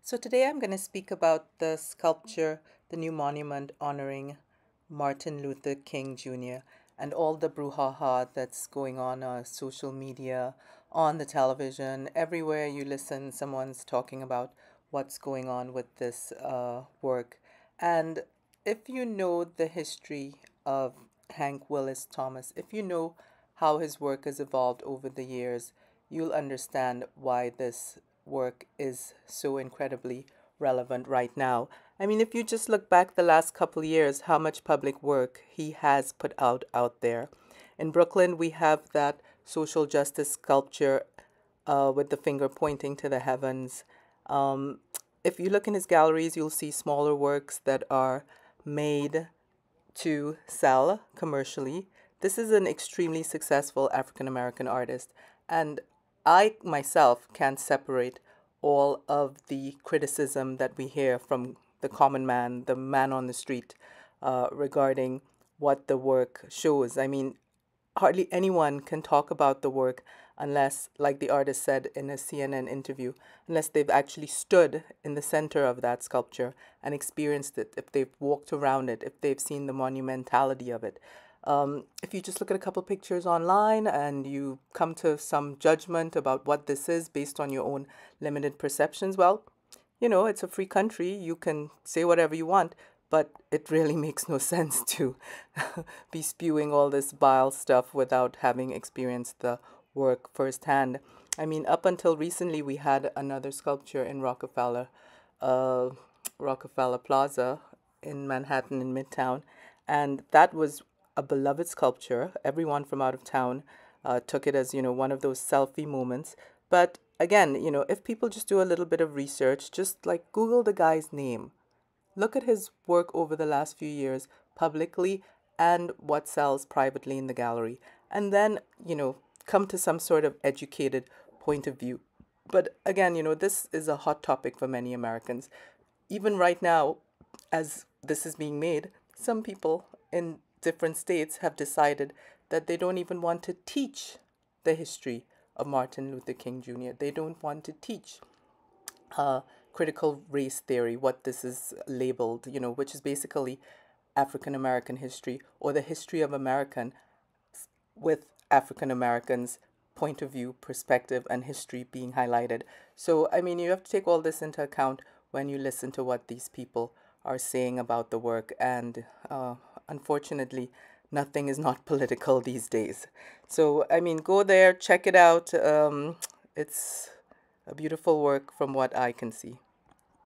So today I'm going to speak about the sculpture, the new monument honoring Martin Luther King Jr. and all the brouhaha that's going on social media, on the television, everywhere you listen, someone's talking about what's going on with this work. And if you know the history of Hank Willis Thomas, if you know how his work has evolved over the years, you'll understand why this work is so incredibly relevant right now. I mean, if you just look back the last couple years, how much public work he has put out there. In Brooklyn, we have that social justice sculpture with the finger pointing to the heavens. Um, if you look in his galleries, you'll see smaller works that are made to sell commercially. This is an extremely successful African American artist, and I myself can't separate all of the criticism that we hear from the common man, the man on the street, regarding what the work shows. I mean, hardly anyone can talk about the work unless, like the artist said in a CNN interview, unless they've actually stood in the center of that sculpture and experienced it, if they've walked around it, if they've seen the monumentality of it. If you just look at a couple pictures online and you come to some judgment about what this is based on your own limited perceptions, well, it's a free country. You can say whatever you want, but it really makes no sense to be spewing all this vile stuff without having experienced the work firsthand. I mean, up until recently, we had another sculpture in uh, Rockefeller Plaza in Manhattan in Midtown, and that was a beloved sculpture. Everyone from out of town took it as, one of those selfie moments. But again, if people just do a little bit of research, just like Google the guy's name, look at his work over the last few years publicly and what sells privately in the gallery, and then, come to some sort of educated point of view. But again, this is a hot topic for many Americans. Even right now, as this is being made, some people in different states have decided that they don't even want to teach the history of Martin Luther King Jr. They don't want to teach uh, critical race theory, what this is labeled, which is basically African American history or the history of American with African Americans' point of view, perspective, and history being highlighted. So, I mean, you have to take all this into account when you listen to what these people are saying about the work. And unfortunately, nothing is not political these days. So, I mean, go there, check it out. It's a beautiful work from what I can see.